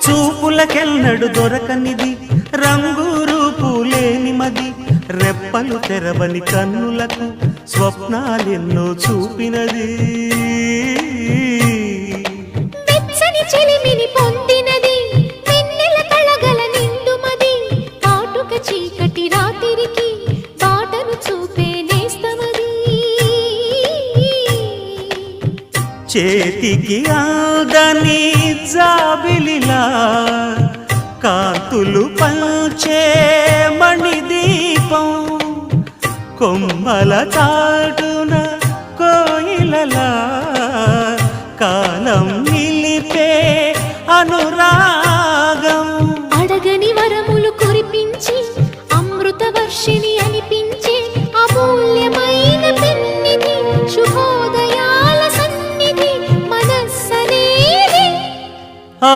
చూపులకెన్నడు దొరకనిది రంగు రూపు లేని మది రెప్పలు తెరవని కన్నులకు స్వప్నాలెన్నో చూపినది వెచ్చని చిలిమిని పొందినది వెన్నెల కళగల నిండుమది కాటుక చీకటి రాత్రికి బాటను చూపే నేస్తమది చేతికి ఆదని జాబిలిలా కాంతులు పంచే మణిదీపం కొమ్మల చాటున కోయిలలా కాలం నిలిపే అనురాగం